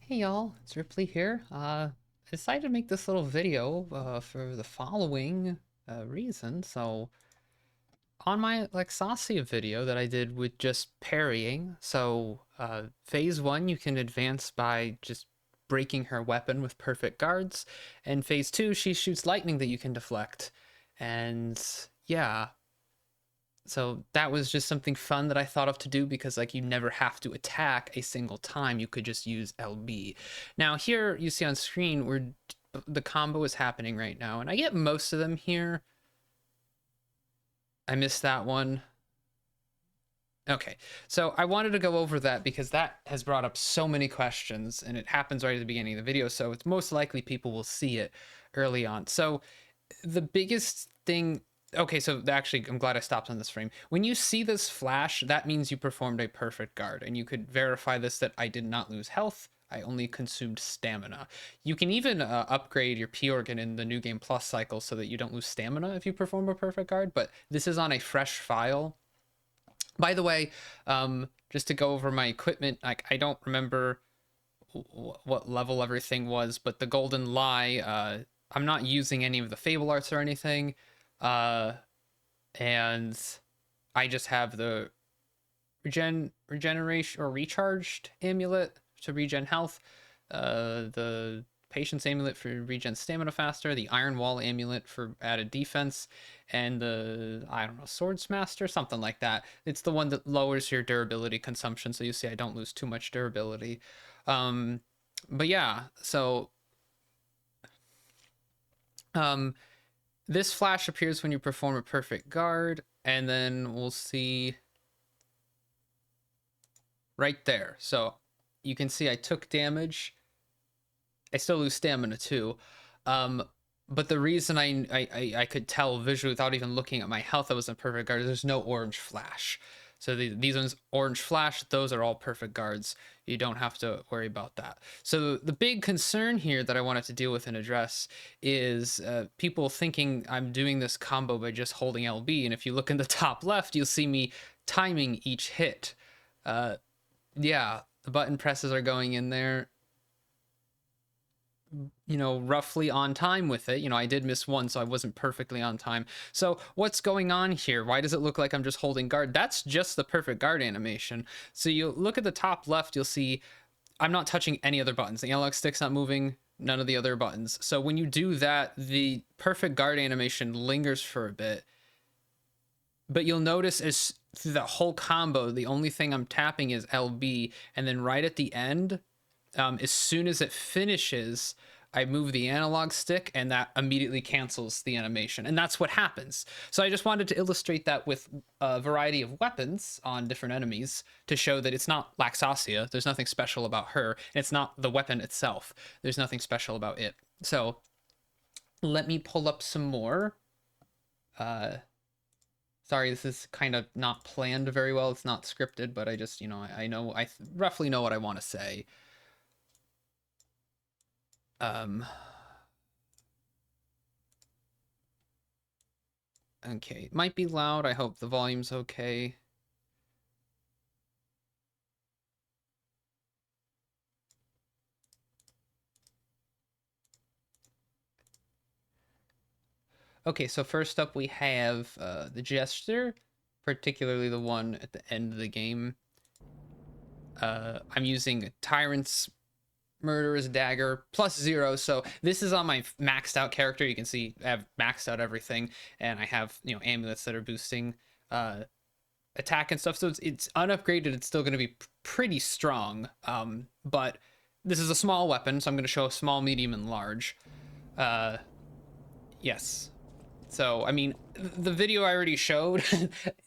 Hey y'all, it's Ripley here. I decided to make this little video for the following reason. So, on my Lexasia video that I did with just parrying, phase 1 you can advance by just breaking her weapon with perfect guards, and phase 2 she shoots lightning that you can deflect. And yeah, so that was just something fun that I thought of to do because you never have to attack a single time. You could just use LB. Now here you see on screen where the combo is happening right now, and I get most of them here. I missed that one. Okay, so I wanted to go over that because that has brought up so many questions, and it happens right at the beginning of the video, so it's most likely people will see it early on. So the biggest thing, okay, so actually I'm glad I stopped on this frame. When you see this flash, that means you performed a perfect guard, and you could verify this that I did not lose health. I only consumed stamina. You can even upgrade your P organ in the New Game Plus cycle so that you don't lose stamina if you perform a perfect guard, but this is on a fresh file. By the way, just to go over my equipment, I don't remember what level everything was, but the Golden Lie, I'm not using any of the Fable Arts or anything, and I just have the regeneration or recharged amulet to regen health, the patience amulet for regen stamina faster, the iron wall amulet for added defense, and the, I don't know, swords master, something like that. It's the one that lowers your durability consumption, so you see I don't lose too much durability. But yeah, so this flash appears when you perform a perfect guard, and then we'll see right there. So you can see I took damage. I still lose stamina too. But the reason I could tell visually without even looking at my health that was a perfect guard, there's no orange flash. So these ones, orange flash, those are all perfect guards. You don't have to worry about that. So the big concern here that I wanted to deal with and address is people thinking I'm doing this combo by just holding LB. And if you look in the top left, you'll see me timing each hit. Yeah, the button presses are going in there, roughly on time with it. I did miss one, so I wasn't perfectly on time. So what's going on here? Why does it look like I'm just holding guard? That's just the perfect guard animation. So you look at the top left, you'll see I'm not touching any other buttons. The analog stick's not moving, none of the other buttons. So when you do that, the perfect guard animation lingers for a bit. But you'll notice as through the whole combo, the only thing I'm tapping is LB, and then right at the end, as soon as it finishes, I move the analog stick and that immediately cancels the animation. And that's what happens. So I just wanted to illustrate that with a variety of weapons on different enemies to show that it's not Laxasia. There's nothing special about her. And it's not the weapon itself. There's nothing special about it. So let me pull up some more. Sorry, this is kind of not planned very well. It's not scripted, but I just, I know, I roughly know what I want to say. Okay, might be loud. I hope the volume's okay. Okay, so first up we have the Jester, particularly the one at the end of the game. I'm using Tyrant's Murderous Dagger +0, so this is on my maxed out character. You can see I have maxed out everything, and I have amulets that are boosting attack and stuff. So it's unupgraded. It's still going to be pretty strong, but this is a small weapon, so I'm going to show small, medium, and large. Yes. So, I mean, the video I already showed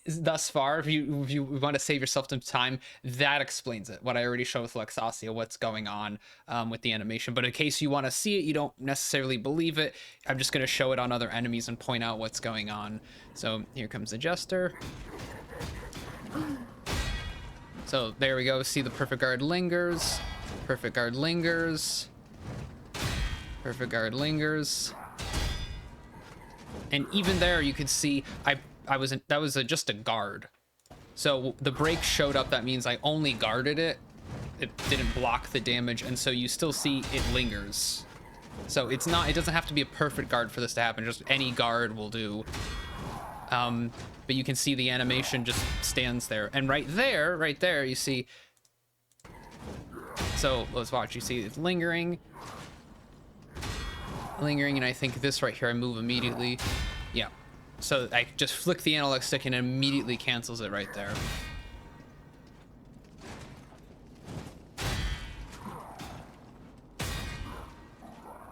thus far, if you want to save yourself some time, that explains it. What I already showed with Lexasia, what's going on with the animation. But in case you want to see it, you don't necessarily believe it, I'm just going to show it on other enemies and point out what's going on. So here comes the Jester. So there we go. See, the perfect guard lingers. Perfect guard lingers. Perfect guard lingers. And even there, you could see that was just a guard. So the break showed up. That means I only guarded it. it didn't block the damage, and so you still see it lingers. So it doesn't have to be a perfect guard for this to happen. Just any guard will do. But you can see the animation just stands there, and right there, you see. So let's watch. You see it's lingering, and I think this right here, I move immediately. Yeah. So I just flick the analog stick and it immediately cancels it right there.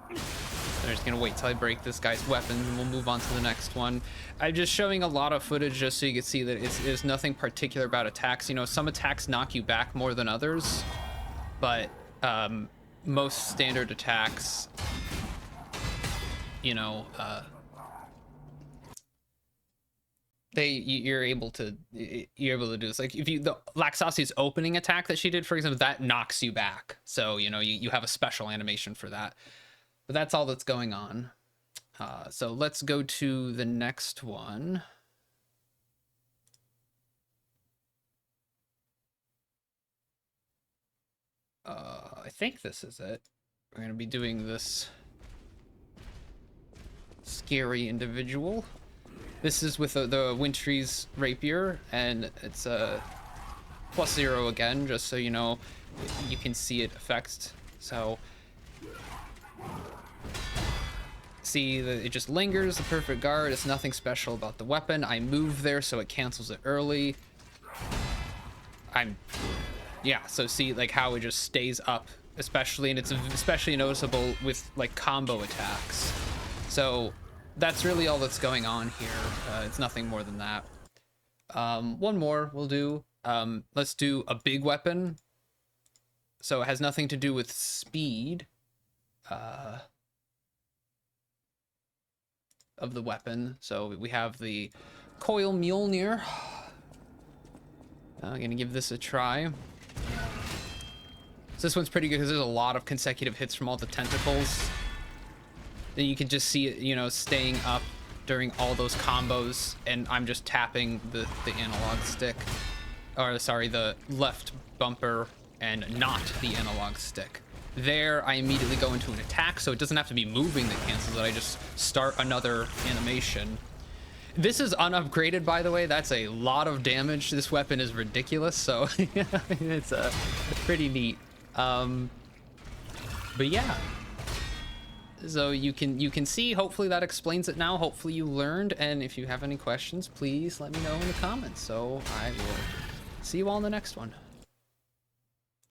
I'm just gonna wait till I break this guy's weapons and we'll move on to the next one. I'm just showing a lot of footage just so you can see that there's nothing particular about attacks. You know, some attacks knock you back more than others, but most standard attacks, you know, you're able to do this. Like if the Laxasi's opening attack that she did, for example, that knocks you back. So, you know, you have a special animation for that. But that's all that's going on. So let's go to the next one. I think this is it. We're going to be doing this scary individual. This is with the Wintry's Rapier, and it's a +0 again, just so you know, you can see it affect. So see that it just lingers, the perfect guard. It's nothing special about the weapon. I move there, so it cancels it early. Yeah, so see like how it just stays up, especially, and it's especially noticeable with like combo attacks. So that's really all that's going on here. It's nothing more than that. One more we'll do. Let's do a big weapon. So it has nothing to do with speed of the weapon. So we have the Coil Mjolnir. I'm gonna give this a try. So this one's pretty good because there's a lot of consecutive hits from all the tentacles. Then you can just see it, you know, staying up during all those combos, and I'm just tapping the analog stick, or sorry, the left bumper and not the analog stick. There, I immediately go into an attack, so it doesn't have to be moving that cancels it. I just start another animation. This is unupgraded, by the way. That's a lot of damage. This weapon is ridiculous, so it's pretty neat. But yeah. So you can see, hopefully that explains it now. Hopefully you learned, and if you have any questions, please let me know in the comments. So I will see you all in the next one.